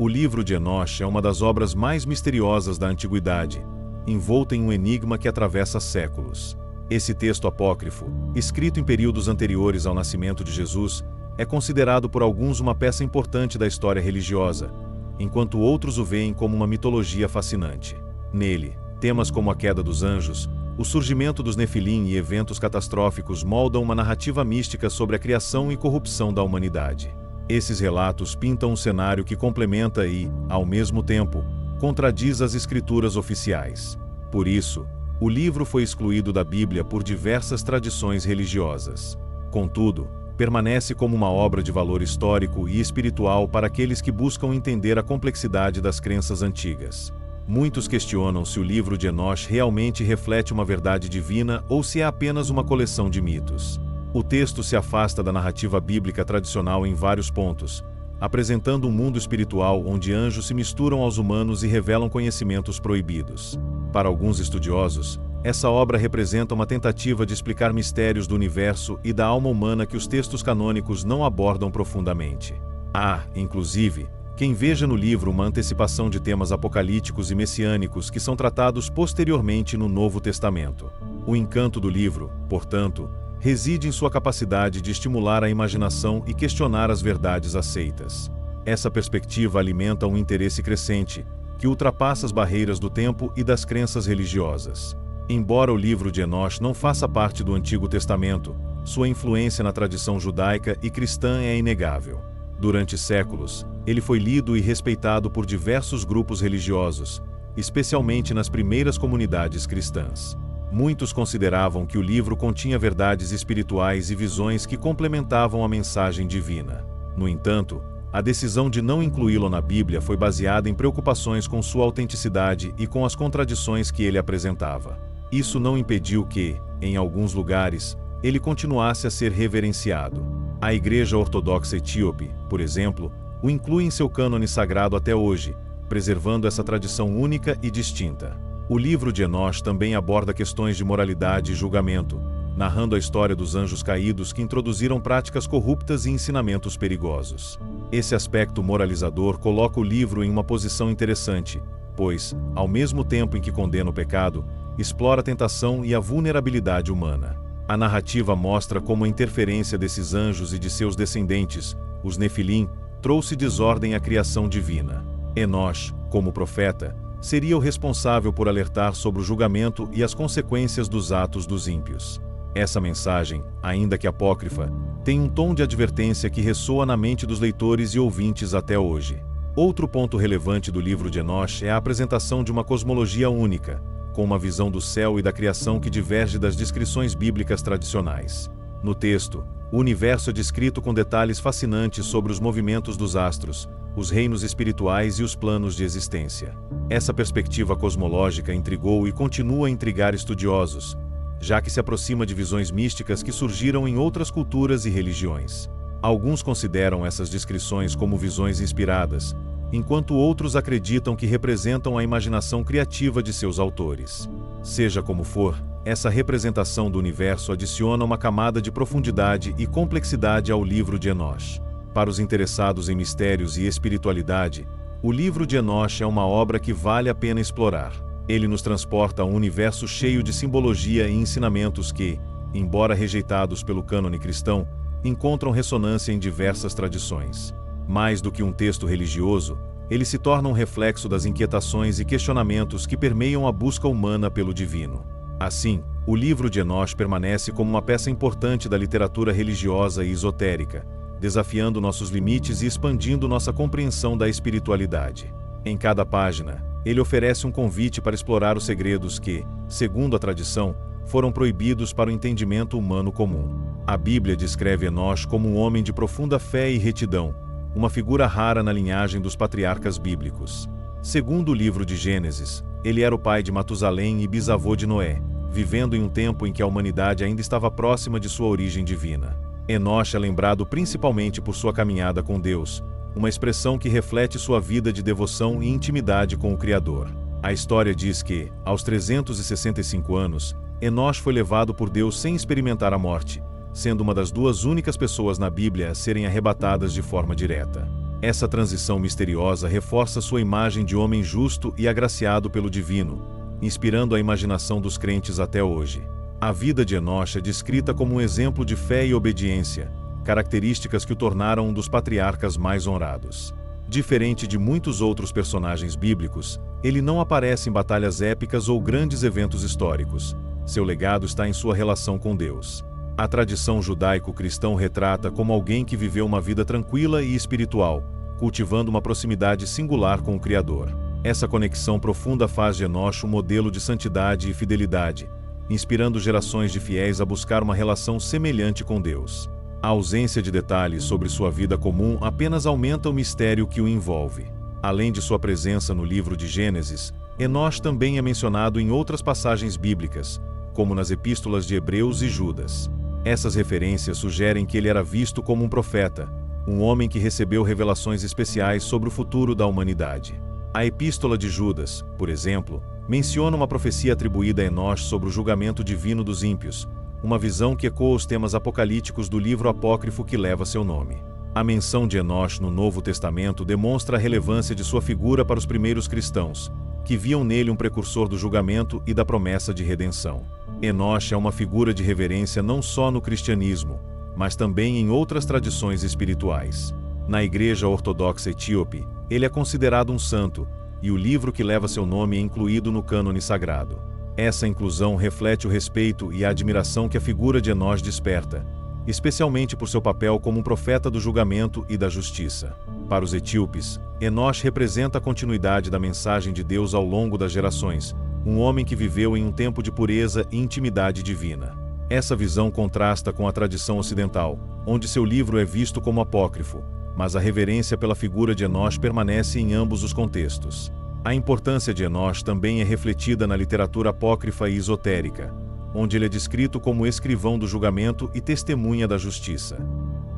O livro de Enosh é uma das obras mais misteriosas da antiguidade, envolta em um enigma que atravessa séculos. Esse texto apócrifo, escrito em períodos anteriores ao nascimento de Jesus, é considerado por alguns uma peça importante da história religiosa, enquanto outros o veem como uma mitologia fascinante. Nele, temas como a queda dos anjos, o surgimento dos Nefilim e eventos catastróficos moldam uma narrativa mística sobre a criação e corrupção da humanidade. Esses relatos pintam um cenário que complementa e, ao mesmo tempo, contradiz as escrituras oficiais. Por isso, o livro foi excluído da Bíblia por diversas tradições religiosas. Contudo, permanece como uma obra de valor histórico e espiritual para aqueles que buscam entender a complexidade das crenças antigas. Muitos questionam se o livro de Enosh realmente reflete uma verdade divina ou se é apenas uma coleção de mitos. O texto se afasta da narrativa bíblica tradicional em vários pontos, apresentando um mundo espiritual onde anjos se misturam aos humanos e revelam conhecimentos proibidos. Para alguns estudiosos, essa obra representa uma tentativa de explicar mistérios do universo e da alma humana que os textos canônicos não abordam profundamente. Há, inclusive, quem veja no livro uma antecipação de temas apocalípticos e messiânicos que são tratados posteriormente no Novo Testamento. O encanto do livro, portanto, reside em sua capacidade de estimular a imaginação e questionar as verdades aceitas. Essa perspectiva alimenta um interesse crescente, que ultrapassa as barreiras do tempo e das crenças religiosas. Embora o livro de Enosh não faça parte do Antigo Testamento, sua influência na tradição judaica e cristã é inegável. Durante séculos, ele foi lido e respeitado por diversos grupos religiosos, especialmente nas primeiras comunidades cristãs. Muitos consideravam que o livro continha verdades espirituais e visões que complementavam a mensagem divina. No entanto, a decisão de não incluí-lo na Bíblia foi baseada em preocupações com sua autenticidade e com as contradições que ele apresentava. Isso não impediu que, em alguns lugares, ele continuasse a ser reverenciado. A Igreja Ortodoxa Etíope, por exemplo, o inclui em seu cânone sagrado até hoje, preservando essa tradição única e distinta. O livro de Enosh também aborda questões de moralidade e julgamento, narrando a história dos anjos caídos que introduziram práticas corruptas e ensinamentos perigosos. Esse aspecto moralizador coloca o livro em uma posição interessante, pois, ao mesmo tempo em que condena o pecado, explora a tentação e a vulnerabilidade humana. A narrativa mostra como a interferência desses anjos e de seus descendentes, os Nefilim, trouxe desordem à criação divina. Enosh, como profeta, seria o responsável por alertar sobre o julgamento e as consequências dos atos dos ímpios. Essa mensagem, ainda que apócrifa, tem um tom de advertência que ressoa na mente dos leitores e ouvintes até hoje. Outro ponto relevante do livro de Enosh é a apresentação de uma cosmologia única, com uma visão do céu e da criação que diverge das descrições bíblicas tradicionais. No texto, o universo é descrito com detalhes fascinantes sobre os movimentos dos astros, os reinos espirituais e os planos de existência. Essa perspectiva cosmológica intrigou e continua a intrigar estudiosos, já que se aproxima de visões místicas que surgiram em outras culturas e religiões. Alguns consideram essas descrições como visões inspiradas, enquanto outros acreditam que representam a imaginação criativa de seus autores. Seja como for, essa representação do universo adiciona uma camada de profundidade e complexidade ao livro de Enosh. Para os interessados em mistérios e espiritualidade, o livro de Enosh é uma obra que vale a pena explorar. Ele nos transporta a um universo cheio de simbologia e ensinamentos que, embora rejeitados pelo cânone cristão, encontram ressonância em diversas tradições. Mais do que um texto religioso, ele se torna um reflexo das inquietações e questionamentos que permeiam a busca humana pelo divino. Assim, o livro de Enosh permanece como uma peça importante da literatura religiosa e esotérica, desafiando nossos limites e expandindo nossa compreensão da espiritualidade. Em cada página, ele oferece um convite para explorar os segredos que, segundo a tradição, foram proibidos para o entendimento humano comum. A Bíblia descreve Enosh como um homem de profunda fé e retidão, uma figura rara na linhagem dos patriarcas bíblicos. Segundo o livro de Gênesis, ele era o pai de Matusalém e bisavô de Noé, vivendo em um tempo em que a humanidade ainda estava próxima de sua origem divina. Enosh é lembrado principalmente por sua caminhada com Deus, uma expressão que reflete sua vida de devoção e intimidade com o Criador. A história diz que, aos 365 anos, Enosh foi levado por Deus sem experimentar a morte, sendo uma das duas únicas pessoas na Bíblia a serem arrebatadas de forma direta. Essa transição misteriosa reforça sua imagem de homem justo e agraciado pelo divino, inspirando a imaginação dos crentes até hoje. A vida de Enoche é descrita como um exemplo de fé e obediência, características que o tornaram um dos patriarcas mais honrados. Diferente de muitos outros personagens bíblicos, ele não aparece em batalhas épicas ou grandes eventos históricos. Seu legado está em sua relação com Deus. A tradição judaico-cristã retrata como alguém que viveu uma vida tranquila e espiritual, cultivando uma proximidade singular com o Criador. Essa conexão profunda faz de Enoche um modelo de santidade e fidelidade, inspirando gerações de fiéis a buscar uma relação semelhante com Deus. A ausência de detalhes sobre sua vida comum apenas aumenta o mistério que o envolve. Além de sua presença no livro de Gênesis, Enoche também é mencionado em outras passagens bíblicas, como nas epístolas de Hebreus e Judas. Essas referências sugerem que ele era visto como um profeta, um homem que recebeu revelações especiais sobre o futuro da humanidade. A epístola de Judas, por exemplo, menciona uma profecia atribuída a Enoche sobre o julgamento divino dos ímpios, uma visão que ecoa os temas apocalípticos do livro apócrifo que leva seu nome. A menção de Enoche no Novo Testamento demonstra a relevância de sua figura para os primeiros cristãos, que viam nele um precursor do julgamento e da promessa de redenção. Enoche é uma figura de reverência não só no cristianismo, mas também em outras tradições espirituais. Na Igreja Ortodoxa Etíope, ele é considerado um santo, e o livro que leva seu nome é incluído no cânone sagrado. Essa inclusão reflete o respeito e a admiração que a figura de Enoche desperta, especialmente por seu papel como um profeta do julgamento e da justiça. Para os etíopes, Enoche representa a continuidade da mensagem de Deus ao longo das gerações, um homem que viveu em um tempo de pureza e intimidade divina. Essa visão contrasta com a tradição ocidental, onde seu livro é visto como apócrifo, mas a reverência pela figura de Enoche permanece em ambos os contextos. A importância de Enoche também é refletida na literatura apócrifa e esotérica, onde ele é descrito como escrivão do julgamento e testemunha da justiça.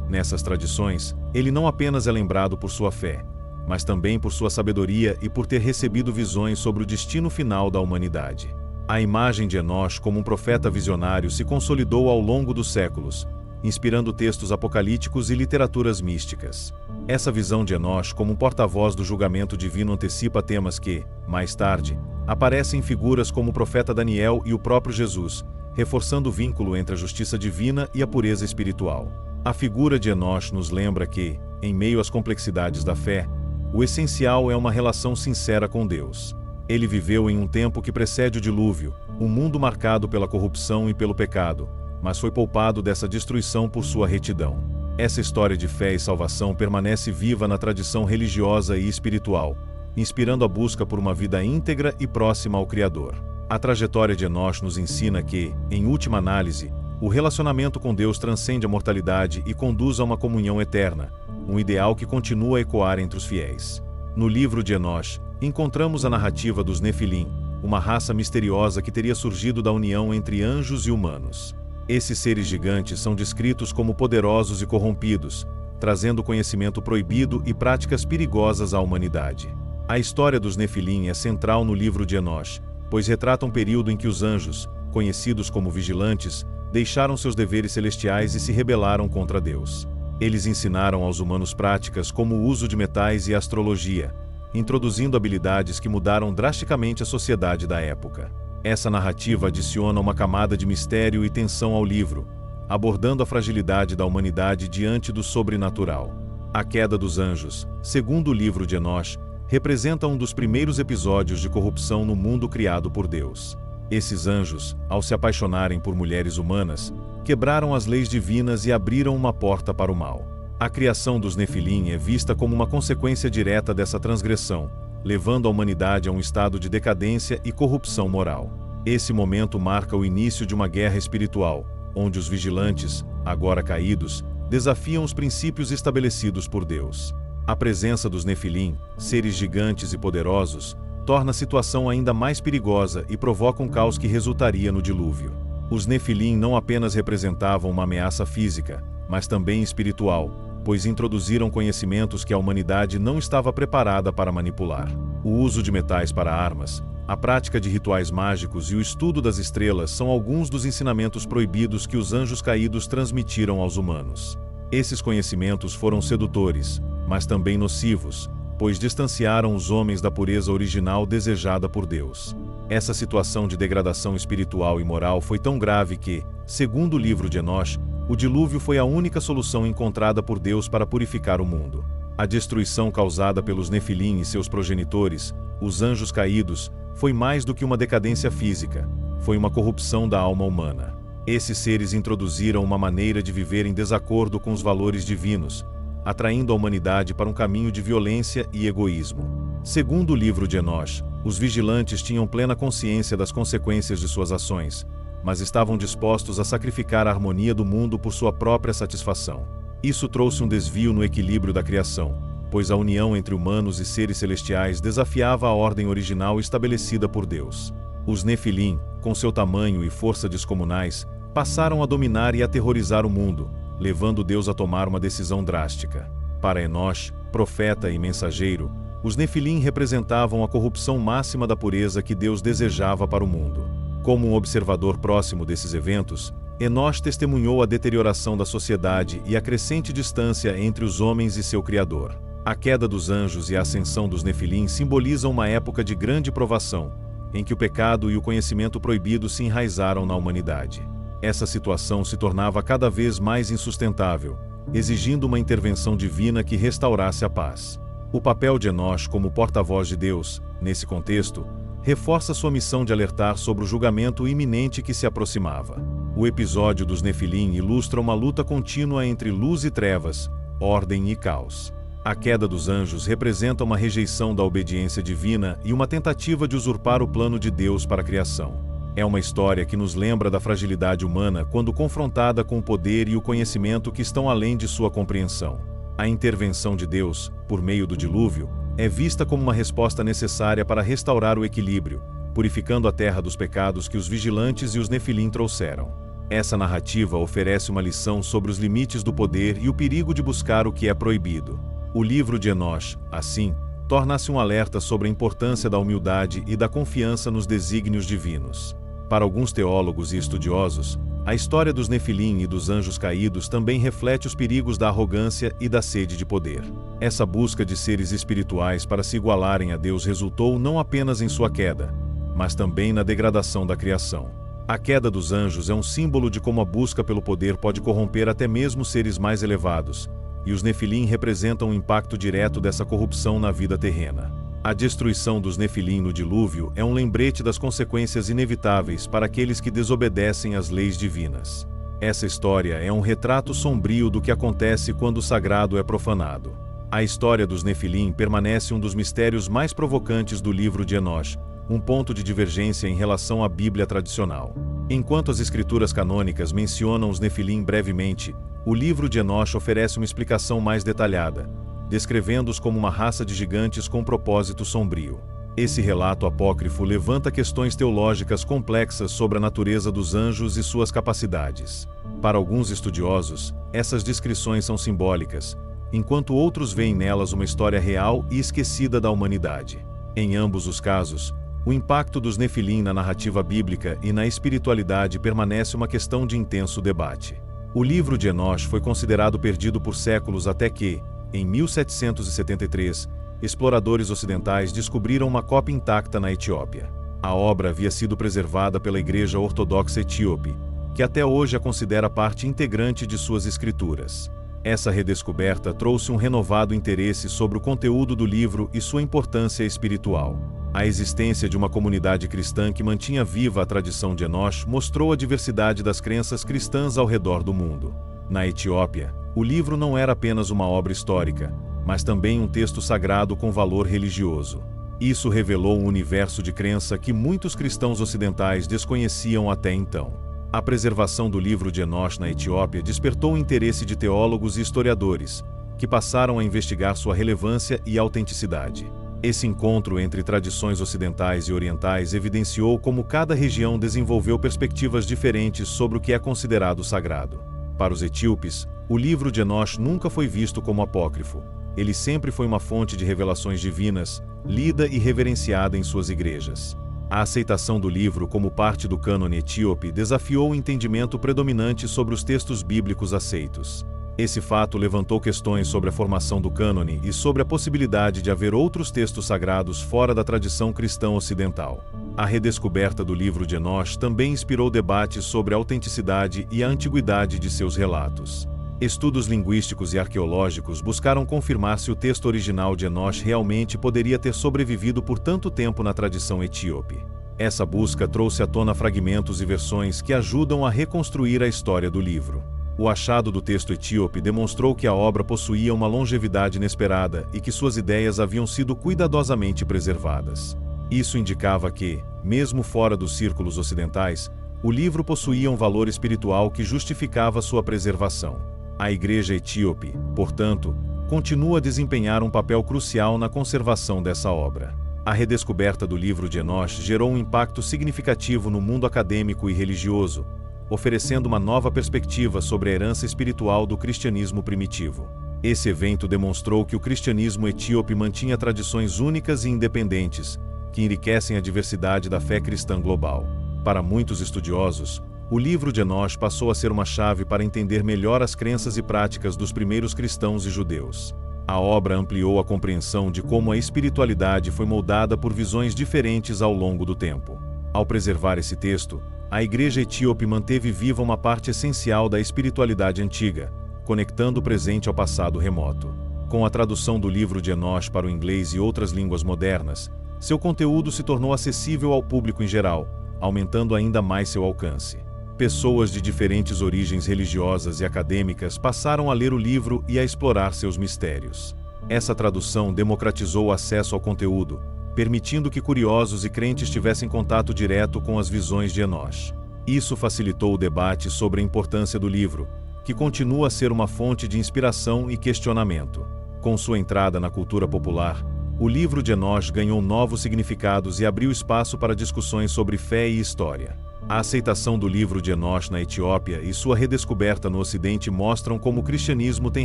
Nessas tradições, ele não apenas é lembrado por sua fé, mas também por sua sabedoria e por ter recebido visões sobre o destino final da humanidade. A imagem de Enoche como um profeta visionário se consolidou ao longo dos séculos, inspirando textos apocalípticos e literaturas místicas. Essa visão de Enoche como um porta-voz do julgamento divino antecipa temas que, mais tarde, aparecem em figuras como o profeta Daniel e o próprio Jesus, reforçando o vínculo entre a justiça divina e a pureza espiritual. A figura de Enoche nos lembra que, em meio às complexidades da fé, o essencial é uma relação sincera com Deus. Ele viveu em um tempo que precede o dilúvio, um mundo marcado pela corrupção e pelo pecado, mas foi poupado dessa destruição por sua retidão. Essa história de fé e salvação permanece viva na tradição religiosa e espiritual, inspirando a busca por uma vida íntegra e próxima ao Criador. A trajetória de Enoche nos ensina que, em última análise, o relacionamento com Deus transcende a mortalidade e conduz a uma comunhão eterna, um ideal que continua a ecoar entre os fiéis. No livro de Enoche, encontramos a narrativa dos Nefilim, uma raça misteriosa que teria surgido da união entre anjos e humanos. Esses seres gigantes são descritos como poderosos e corrompidos, trazendo conhecimento proibido e práticas perigosas à humanidade. A história dos Nefilim é central no livro de Enoche, pois retrata um período em que os anjos, conhecidos como vigilantes, deixaram seus deveres celestiais e se rebelaram contra Deus. Eles ensinaram aos humanos práticas como o uso de metais e astrologia, introduzindo habilidades que mudaram drasticamente a sociedade da época. Essa narrativa adiciona uma camada de mistério e tensão ao livro, abordando a fragilidade da humanidade diante do sobrenatural. A queda dos anjos, segundo o livro de Enoche, representa um dos primeiros episódios de corrupção no mundo criado por Deus. Esses anjos, ao se apaixonarem por mulheres humanas, quebraram as leis divinas e abriram uma porta para o mal. A criação dos Nefilim é vista como uma consequência direta dessa transgressão, levando a humanidade a um estado de decadência e corrupção moral. Esse momento marca o início de uma guerra espiritual, onde os vigilantes, agora caídos, desafiam os princípios estabelecidos por Deus. A presença dos Nefilim, seres gigantes e poderosos, torna a situação ainda mais perigosa e provoca um caos que resultaria no dilúvio. Os Nefilim não apenas representavam uma ameaça física, mas também espiritual, pois introduziram conhecimentos que a humanidade não estava preparada para manipular. O uso de metais para armas, a prática de rituais mágicos e o estudo das estrelas são alguns dos ensinamentos proibidos que os anjos caídos transmitiram aos humanos. Esses conhecimentos foram sedutores, mas também nocivos, pois distanciaram os homens da pureza original desejada por Deus. Essa situação de degradação espiritual e moral foi tão grave que, segundo o livro de Enosh, o dilúvio foi a única solução encontrada por Deus para purificar o mundo. A destruição causada pelos Nefilim e seus progenitores, os anjos caídos, foi mais do que uma decadência física, foi uma corrupção da alma humana. Esses seres introduziram uma maneira de viver em desacordo com os valores divinos, atraindo a humanidade para um caminho de violência e egoísmo. Segundo o livro de Enosh, os vigilantes tinham plena consciência das consequências de suas ações, mas estavam dispostos a sacrificar a harmonia do mundo por sua própria satisfação. Isso trouxe um desvio no equilíbrio da criação, pois a união entre humanos e seres celestiais desafiava a ordem original estabelecida por Deus. Os Nefilim, com seu tamanho e força descomunais, passaram a dominar e aterrorizar o mundo, levando Deus a tomar uma decisão drástica. Para Enosh, profeta e mensageiro, os Nefilim representavam a corrupção máxima da pureza que Deus desejava para o mundo. Como um observador próximo desses eventos, Enosh testemunhou a deterioração da sociedade e a crescente distância entre os homens e seu Criador. A queda dos anjos e a ascensão dos Nefilim simbolizam uma época de grande provação, em que o pecado e o conhecimento proibido se enraizaram na humanidade. Essa situação se tornava cada vez mais insustentável, exigindo uma intervenção divina que restaurasse a paz. O papel de Enosh como porta-voz de Deus, nesse contexto, reforça sua missão de alertar sobre o julgamento iminente que se aproximava. O episódio dos Nefilim ilustra uma luta contínua entre luz e trevas, ordem e caos. A queda dos anjos representa uma rejeição da obediência divina e uma tentativa de usurpar o plano de Deus para a criação. É uma história que nos lembra da fragilidade humana quando confrontada com o poder e o conhecimento que estão além de sua compreensão. A intervenção de Deus, por meio do dilúvio, é vista como uma resposta necessária para restaurar o equilíbrio, purificando a terra dos pecados que os vigilantes e os Nefilim trouxeram. Essa narrativa oferece uma lição sobre os limites do poder e o perigo de buscar o que é proibido. O livro de Enosh, assim, torna-se um alerta sobre a importância da humildade e da confiança nos desígnios divinos. Para alguns teólogos e estudiosos, a história dos Nefilim e dos anjos caídos também reflete os perigos da arrogância e da sede de poder. Essa busca de seres espirituais para se igualarem a Deus resultou não apenas em sua queda, mas também na degradação da criação. A queda dos anjos é um símbolo de como a busca pelo poder pode corromper até mesmo seres mais elevados, e os Nefilim representam o impacto direto dessa corrupção na vida terrena. A destruição dos Nefilim no dilúvio é um lembrete das consequências inevitáveis para aqueles que desobedecem às leis divinas. Essa história é um retrato sombrio do que acontece quando o sagrado é profanado. A história dos Nefilim permanece um dos mistérios mais provocantes do livro de Enosh, um ponto de divergência em relação à Bíblia tradicional. Enquanto as escrituras canônicas mencionam os Nefilim brevemente, o livro de Enosh oferece uma explicação mais detalhada, descrevendo-os como uma raça de gigantes com propósito sombrio. Esse relato apócrifo levanta questões teológicas complexas sobre a natureza dos anjos e suas capacidades. Para alguns estudiosos, essas descrições são simbólicas, enquanto outros veem nelas uma história real e esquecida da humanidade. Em ambos os casos, o impacto dos Nefilim na narrativa bíblica e na espiritualidade permanece uma questão de intenso debate. O livro de Enosh foi considerado perdido por séculos até que, em 1773, exploradores ocidentais descobriram uma cópia intacta na Etiópia. A obra havia sido preservada pela Igreja Ortodoxa Etíope, que até hoje a considera parte integrante de suas escrituras. Essa redescoberta trouxe um renovado interesse sobre o conteúdo do livro e sua importância espiritual. A existência de uma comunidade cristã que mantinha viva a tradição de Enosh mostrou a diversidade das crenças cristãs ao redor do mundo. Na Etiópia, o livro não era apenas uma obra histórica, mas também um texto sagrado com valor religioso. Isso revelou um universo de crença que muitos cristãos ocidentais desconheciam até então. A preservação do livro de Enosh na Etiópia despertou o interesse de teólogos e historiadores, que passaram a investigar sua relevância e autenticidade. Esse encontro entre tradições ocidentais e orientais evidenciou como cada região desenvolveu perspectivas diferentes sobre o que é considerado sagrado. Para os etíopes, o livro de Enosh nunca foi visto como apócrifo. Ele sempre foi uma fonte de revelações divinas, lida e reverenciada em suas igrejas. A aceitação do livro como parte do cânone etíope desafiou o entendimento predominante sobre os textos bíblicos aceitos. Esse fato levantou questões sobre a formação do cânone e sobre a possibilidade de haver outros textos sagrados fora da tradição cristã ocidental. A redescoberta do livro de Enoch também inspirou debates sobre a autenticidade e a antiguidade de seus relatos. Estudos linguísticos e arqueológicos buscaram confirmar se o texto original de Enoch realmente poderia ter sobrevivido por tanto tempo na tradição etíope. Essa busca trouxe à tona fragmentos e versões que ajudam a reconstruir a história do livro. O achado do texto etíope demonstrou que a obra possuía uma longevidade inesperada e que suas ideias haviam sido cuidadosamente preservadas. Isso indicava que, mesmo fora dos círculos ocidentais, o livro possuía um valor espiritual que justificava sua preservação. A Igreja Etíope, portanto, continua a desempenhar um papel crucial na conservação dessa obra. A redescoberta do livro de Enoch gerou um impacto significativo no mundo acadêmico e religioso, oferecendo uma nova perspectiva sobre a herança espiritual do cristianismo primitivo. Esse evento demonstrou que o cristianismo etíope mantinha tradições únicas e independentes, que enriquecem a diversidade da fé cristã global. Para muitos estudiosos, o livro de Enoch passou a ser uma chave para entender melhor as crenças e práticas dos primeiros cristãos e judeus. A obra ampliou a compreensão de como a espiritualidade foi moldada por visões diferentes ao longo do tempo. Ao preservar esse texto, a Igreja Etíope manteve viva uma parte essencial da espiritualidade antiga, conectando o presente ao passado remoto. Com a tradução do livro de Enoch para o inglês e outras línguas modernas, seu conteúdo se tornou acessível ao público em geral, aumentando ainda mais seu alcance. Pessoas de diferentes origens religiosas e acadêmicas passaram a ler o livro e a explorar seus mistérios. Essa tradução democratizou o acesso ao conteúdo, permitindo que curiosos e crentes tivessem contato direto com as visões de Enoch. Isso facilitou o debate sobre a importância do livro, que continua a ser uma fonte de inspiração e questionamento. Com sua entrada na cultura popular, o livro de Enoch ganhou novos significados e abriu espaço para discussões sobre fé e história. A aceitação do livro de Enoch na Etiópia e sua redescoberta no Ocidente mostram como o cristianismo tem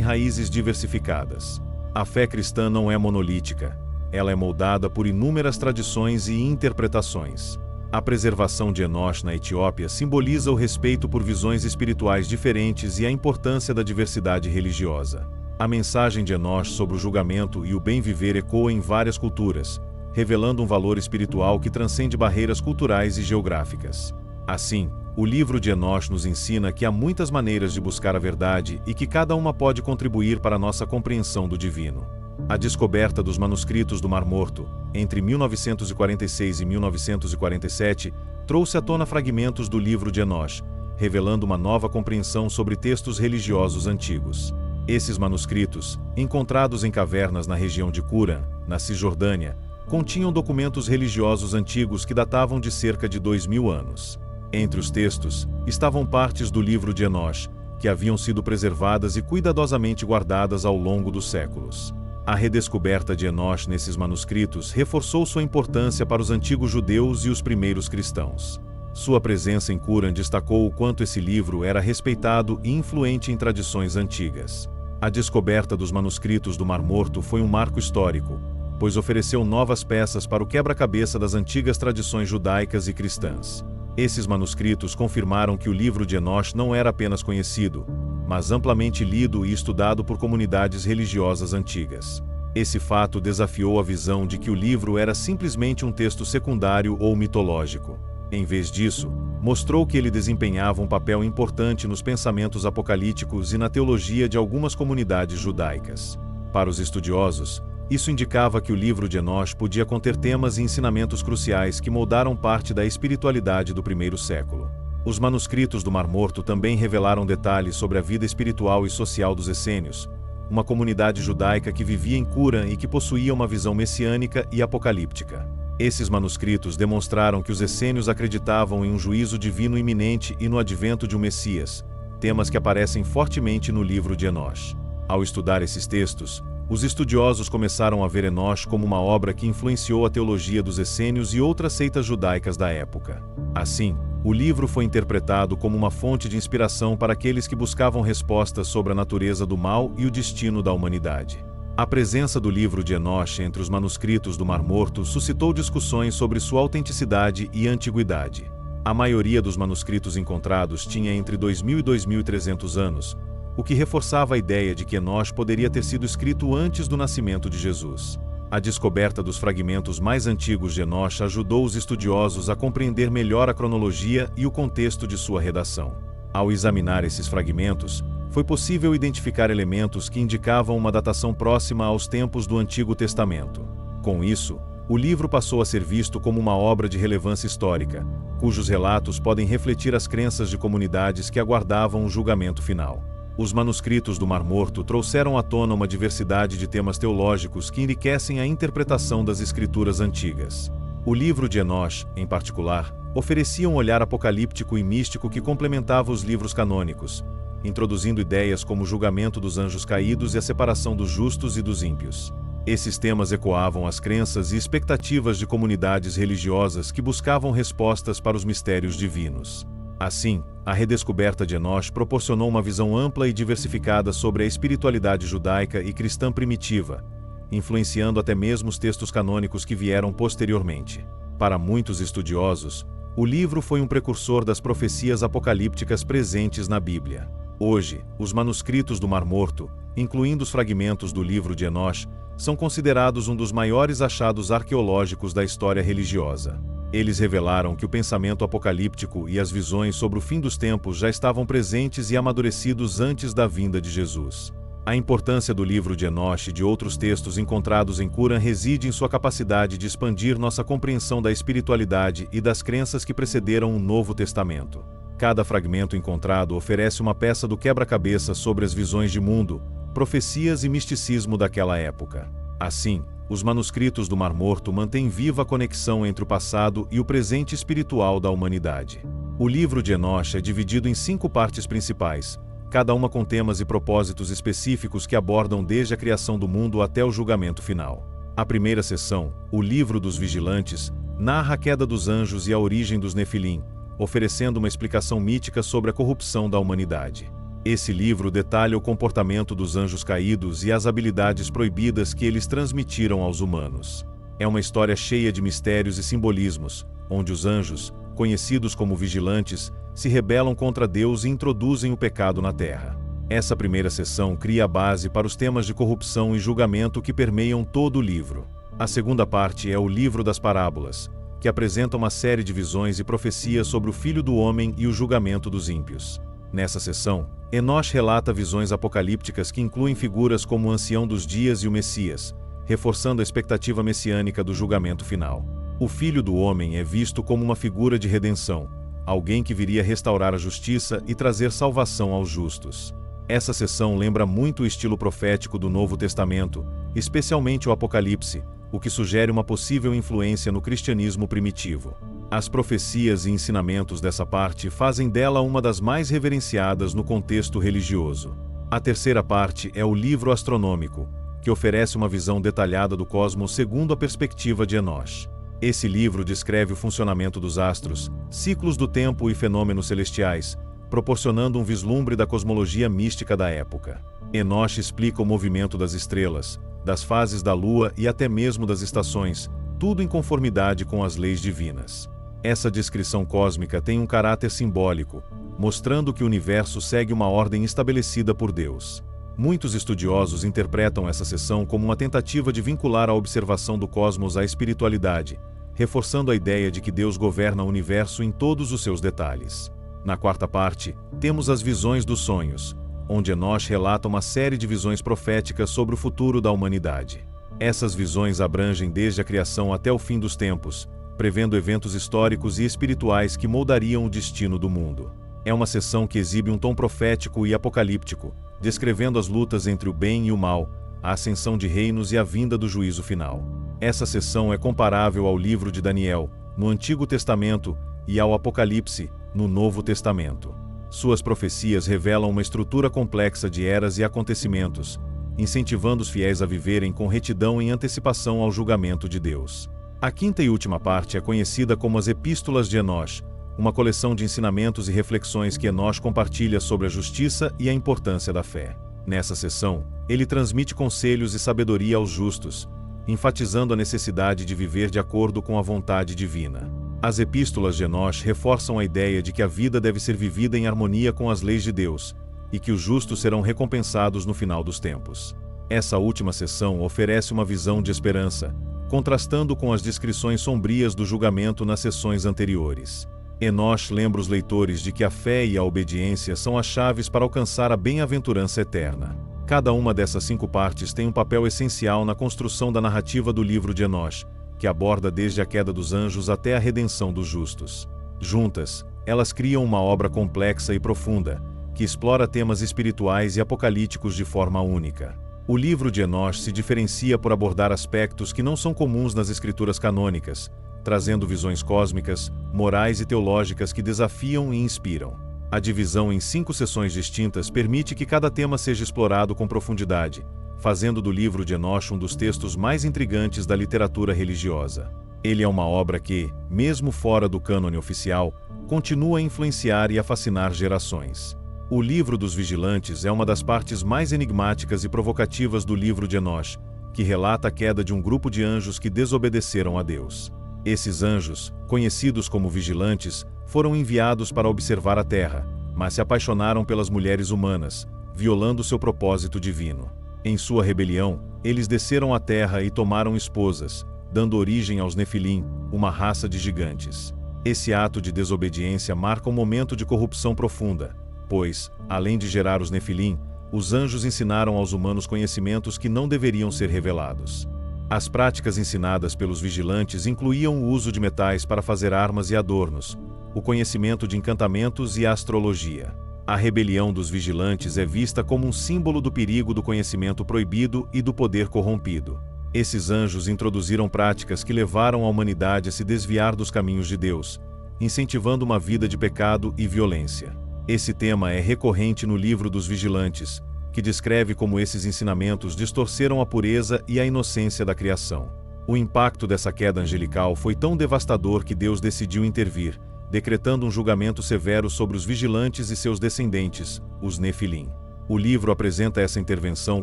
raízes diversificadas. A fé cristã não é monolítica, ela é moldada por inúmeras tradições e interpretações. A preservação de Enoch na Etiópia simboliza o respeito por visões espirituais diferentes e a importância da diversidade religiosa. A mensagem de Enoch sobre o julgamento e o bem-viver ecoa em várias culturas, revelando um valor espiritual que transcende barreiras culturais e geográficas. Assim, o livro de Enoch nos ensina que há muitas maneiras de buscar a verdade e que cada uma pode contribuir para a nossa compreensão do divino. A descoberta dos manuscritos do Mar Morto, entre 1946 e 1947, trouxe à tona fragmentos do livro de Enoch, revelando uma nova compreensão sobre textos religiosos antigos. Esses manuscritos, encontrados em cavernas na região de Qumran, na Cisjordânia, continham documentos religiosos antigos que datavam de cerca de 2000 anos. Entre os textos, estavam partes do livro de Enoch, que haviam sido preservadas e cuidadosamente guardadas ao longo dos séculos. A redescoberta de Enoch nesses manuscritos reforçou sua importância para os antigos judeus e os primeiros cristãos. Sua presença em Qumran destacou o quanto esse livro era respeitado e influente em tradições antigas. A descoberta dos manuscritos do Mar Morto foi um marco histórico, pois ofereceu novas peças para o quebra-cabeça das antigas tradições judaicas e cristãs. Esses manuscritos confirmaram que o livro de Enoch não era apenas conhecido, mas amplamente lido e estudado por comunidades religiosas antigas. Esse fato desafiou a visão de que o livro era simplesmente um texto secundário ou mitológico. Em vez disso, mostrou que ele desempenhava um papel importante nos pensamentos apocalípticos e na teologia de algumas comunidades judaicas. Para os estudiosos, isso indicava que o livro de Enoch podia conter temas e ensinamentos cruciais que moldaram parte da espiritualidade do primeiro século. Os manuscritos do Mar Morto também revelaram detalhes sobre a vida espiritual e social dos essênios, uma comunidade judaica que vivia em Qumran e que possuía uma visão messiânica e apocalíptica. Esses manuscritos demonstraram que os essênios acreditavam em um juízo divino iminente e no advento de um Messias, temas que aparecem fortemente no livro de Enoch. Ao estudar esses textos, os estudiosos começaram a ver Enoch como uma obra que influenciou a teologia dos essênios e outras seitas judaicas da época. Assim, o livro foi interpretado como uma fonte de inspiração para aqueles que buscavam respostas sobre a natureza do mal e o destino da humanidade. A presença do livro de Enoch entre os manuscritos do Mar Morto suscitou discussões sobre sua autenticidade e antiguidade. A maioria dos manuscritos encontrados tinha entre 2000 e 2300 anos, o que reforçava a ideia de que Enosh poderia ter sido escrito antes do nascimento de Jesus. A descoberta dos fragmentos mais antigos de Enosh ajudou os estudiosos a compreender melhor a cronologia e o contexto de sua redação. Ao examinar esses fragmentos, foi possível identificar elementos que indicavam uma datação próxima aos tempos do Antigo Testamento. Com isso, o livro passou a ser visto como uma obra de relevância histórica, cujos relatos podem refletir as crenças de comunidades que aguardavam o julgamento final. Os manuscritos do Mar Morto trouxeram à tona uma diversidade de temas teológicos que enriquecem a interpretação das escrituras antigas. O livro de Enosh, em particular, oferecia um olhar apocalíptico e místico que complementava os livros canônicos, introduzindo ideias como o julgamento dos anjos caídos e a separação dos justos e dos ímpios. Esses temas ecoavam as crenças e expectativas de comunidades religiosas que buscavam respostas para os mistérios divinos. Assim, a redescoberta de Enosh proporcionou uma visão ampla e diversificada sobre a espiritualidade judaica e cristã primitiva, influenciando até mesmo os textos canônicos que vieram posteriormente. Para muitos estudiosos, o livro foi um precursor das profecias apocalípticas presentes na Bíblia. Hoje, os manuscritos do Mar Morto, incluindo os fragmentos do livro de Enosh, são considerados um dos maiores achados arqueológicos da história religiosa. Eles revelaram que o pensamento apocalíptico e as visões sobre o fim dos tempos já estavam presentes e amadurecidos antes da vinda de Jesus. A importância do livro de Enosh e de outros textos encontrados em Qumran reside em sua capacidade de expandir nossa compreensão da espiritualidade e das crenças que precederam o Novo Testamento. Cada fragmento encontrado oferece uma peça do quebra-cabeça sobre as visões de mundo, profecias e misticismo daquela época. Assim, os manuscritos do Mar Morto mantêm viva a conexão entre o passado e o presente espiritual da humanidade. O livro de Enosh é dividido em 5 partes principais, cada uma com temas e propósitos específicos que abordam desde a criação do mundo até o julgamento final. A primeira seção, o Livro dos Vigilantes, narra a queda dos anjos e a origem dos Nefilim, oferecendo uma explicação mítica sobre a corrupção da humanidade. Esse livro detalha o comportamento dos anjos caídos e as habilidades proibidas que eles transmitiram aos humanos. É uma história cheia de mistérios e simbolismos, onde os anjos, conhecidos como vigilantes, se rebelam contra Deus e introduzem o pecado na Terra. Essa primeira seção cria a base para os temas de corrupção e julgamento que permeiam todo o livro. A segunda parte é o Livro das Parábolas, que apresenta uma série de visões e profecias sobre o Filho do Homem e o julgamento dos ímpios. Nessa seção, Enosh relata visões apocalípticas que incluem figuras como o Ancião dos Dias e o Messias, reforçando a expectativa messiânica do julgamento final. O Filho do Homem é visto como uma figura de redenção, alguém que viria restaurar a justiça e trazer salvação aos justos. Essa seção lembra muito o estilo profético do Novo Testamento, especialmente o Apocalipse, o que sugere uma possível influência no cristianismo primitivo. As profecias e ensinamentos dessa parte fazem dela uma das mais reverenciadas no contexto religioso. A terceira parte é o Livro Astronômico, que oferece uma visão detalhada do cosmos segundo a perspectiva de Enosh. Esse livro descreve o funcionamento dos astros, ciclos do tempo e fenômenos celestiais, proporcionando um vislumbre da cosmologia mística da época. Enosh explica o movimento das estrelas, das fases da lua e até mesmo das estações, tudo em conformidade com as leis divinas. Essa descrição cósmica tem um caráter simbólico, mostrando que o universo segue uma ordem estabelecida por Deus. Muitos estudiosos interpretam essa seção como uma tentativa de vincular a observação do cosmos à espiritualidade, reforçando a ideia de que Deus governa o universo em todos os seus detalhes. Na quarta parte, temos as visões dos sonhos, onde Enosh relata uma série de visões proféticas sobre o futuro da humanidade. Essas visões abrangem desde a criação até o fim dos tempos, prevendo eventos históricos e espirituais que moldariam o destino do mundo. É uma seção que exibe um tom profético e apocalíptico, descrevendo as lutas entre o bem e o mal, a ascensão de reinos e a vinda do juízo final. Essa seção é comparável ao livro de Daniel, no Antigo Testamento, e ao Apocalipse, no Novo Testamento. Suas profecias revelam uma estrutura complexa de eras e acontecimentos, incentivando os fiéis a viverem com retidão em antecipação ao julgamento de Deus. A quinta e última parte é conhecida como as Epístolas de Enosh, uma coleção de ensinamentos e reflexões que Enosh compartilha sobre a justiça e a importância da fé. Nessa seção, ele transmite conselhos e sabedoria aos justos, enfatizando a necessidade de viver de acordo com a vontade divina. As Epístolas de Enosh reforçam a ideia de que a vida deve ser vivida em harmonia com as leis de Deus, e que os justos serão recompensados no final dos tempos. Essa última seção oferece uma visão de esperança, contrastando com as descrições sombrias do julgamento nas sessões anteriores. Enosh lembra os leitores de que a fé e a obediência são as chaves para alcançar a bem-aventurança eterna. Cada uma dessas 5 partes tem um papel essencial na construção da narrativa do livro de Enosh, que aborda desde a queda dos anjos até a redenção dos justos. Juntas, elas criam uma obra complexa e profunda, que explora temas espirituais e apocalípticos de forma única. O livro de Enosh se diferencia por abordar aspectos que não são comuns nas escrituras canônicas, trazendo visões cósmicas, morais e teológicas que desafiam e inspiram. A divisão em 5 sessões distintas permite que cada tema seja explorado com profundidade, fazendo do livro de Enosh um dos textos mais intrigantes da literatura religiosa. Ele é uma obra que, mesmo fora do cânone oficial, continua a influenciar e a fascinar gerações. O livro dos vigilantes é uma das partes mais enigmáticas e provocativas do livro de Enosh, que relata a queda de um grupo de anjos que desobedeceram a Deus. Esses anjos, conhecidos como vigilantes, foram enviados para observar a terra, mas se apaixonaram pelas mulheres humanas, violando seu propósito divino. Em sua rebelião, eles desceram à terra e tomaram esposas, dando origem aos Nefilim, uma raça de gigantes. Esse ato de desobediência marca um momento de corrupção profunda, pois, além de gerar os Nefilim, os anjos ensinaram aos humanos conhecimentos que não deveriam ser revelados. As práticas ensinadas pelos vigilantes incluíam o uso de metais para fazer armas e adornos, o conhecimento de encantamentos e a astrologia. A rebelião dos vigilantes é vista como um símbolo do perigo do conhecimento proibido e do poder corrompido. Esses anjos introduziram práticas que levaram a humanidade a se desviar dos caminhos de Deus, incentivando uma vida de pecado e violência. Esse tema é recorrente no livro dos vigilantes, que descreve como esses ensinamentos distorceram a pureza e a inocência da criação. O impacto dessa queda angelical foi tão devastador que Deus decidiu intervir, decretando um julgamento severo sobre os vigilantes e seus descendentes, os Nefilim. O livro apresenta essa intervenção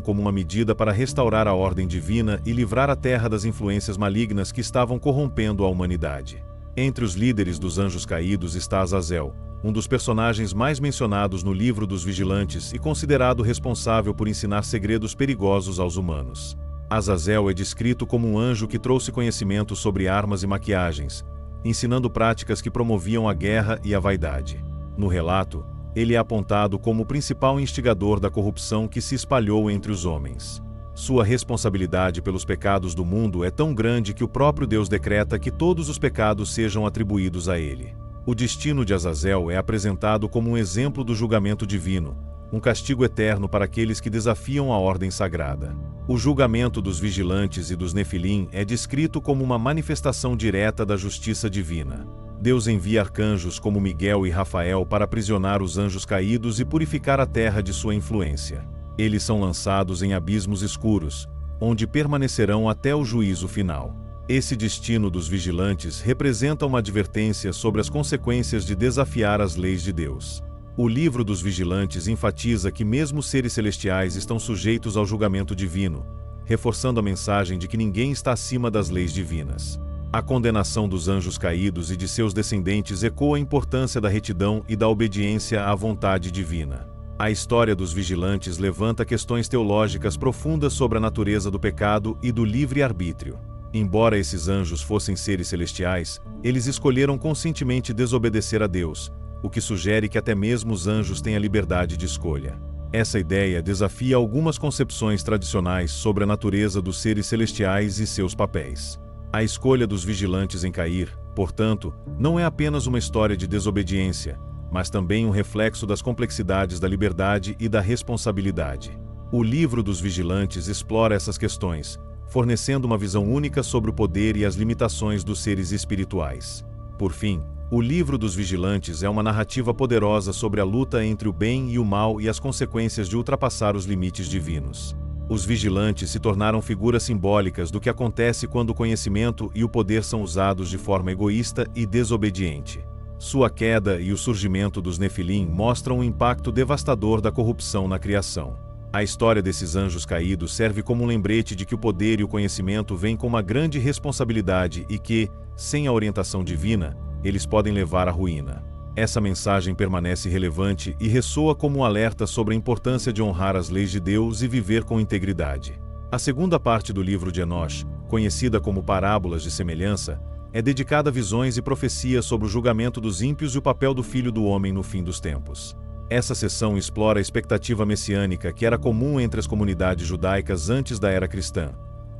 como uma medida para restaurar a ordem divina e livrar a terra das influências malignas que estavam corrompendo a humanidade. Entre os líderes dos anjos caídos está Azazel, um dos personagens mais mencionados no livro dos vigilantes e considerado responsável por ensinar segredos perigosos aos humanos. Azazel é descrito como um anjo que trouxe conhecimento sobre armas e maquiagens, ensinando práticas que promoviam a guerra e a vaidade. No relato, ele é apontado como o principal instigador da corrupção que se espalhou entre os homens. Sua responsabilidade pelos pecados do mundo é tão grande que o próprio Deus decreta que todos os pecados sejam atribuídos a ele. O destino de Azazel é apresentado como um exemplo do julgamento divino, um castigo eterno para aqueles que desafiam a ordem sagrada. O julgamento dos vigilantes e dos Nefilim é descrito como uma manifestação direta da justiça divina. Deus envia arcanjos como Miguel e Rafael para aprisionar os anjos caídos e purificar a terra de sua influência. Eles são lançados em abismos escuros, onde permanecerão até o juízo final. Esse destino dos vigilantes representa uma advertência sobre as consequências de desafiar as leis de Deus. O livro dos vigilantes enfatiza que mesmo seres celestiais estão sujeitos ao julgamento divino, reforçando a mensagem de que ninguém está acima das leis divinas. A condenação dos anjos caídos e de seus descendentes ecoa a importância da retidão e da obediência à vontade divina. A história dos vigilantes levanta questões teológicas profundas sobre a natureza do pecado e do livre-arbítrio. Embora esses anjos fossem seres celestiais, eles escolheram conscientemente desobedecer a Deus, o que sugere que até mesmo os anjos têm a liberdade de escolha. Essa ideia desafia algumas concepções tradicionais sobre a natureza dos seres celestiais e seus papéis. A escolha dos vigilantes em cair, portanto, não é apenas uma história de desobediência, mas também um reflexo das complexidades da liberdade e da responsabilidade. O livro dos vigilantes explora essas questões, fornecendo uma visão única sobre o poder e as limitações dos seres espirituais. Por fim, o livro dos vigilantes é uma narrativa poderosa sobre a luta entre o bem e o mal e as consequências de ultrapassar os limites divinos. Os vigilantes se tornaram figuras simbólicas do que acontece quando o conhecimento e o poder são usados de forma egoísta e desobediente. Sua queda e o surgimento dos Nefilim mostram o impacto devastador da corrupção na criação. A história desses anjos caídos serve como um lembrete de que o poder e o conhecimento vêm com uma grande responsabilidade e que, sem a orientação divina, eles podem levar à ruína. Essa mensagem permanece relevante e ressoa como um alerta sobre a importância de honrar as leis de Deus e viver com integridade. A segunda parte do livro de Enosh, conhecida como Parábolas de Semelhança, é dedicada a visões e profecias sobre o julgamento dos ímpios e o papel do Filho do Homem no fim dos tempos. Essa seção explora a expectativa messiânica que era comum entre as comunidades judaicas antes da era cristã,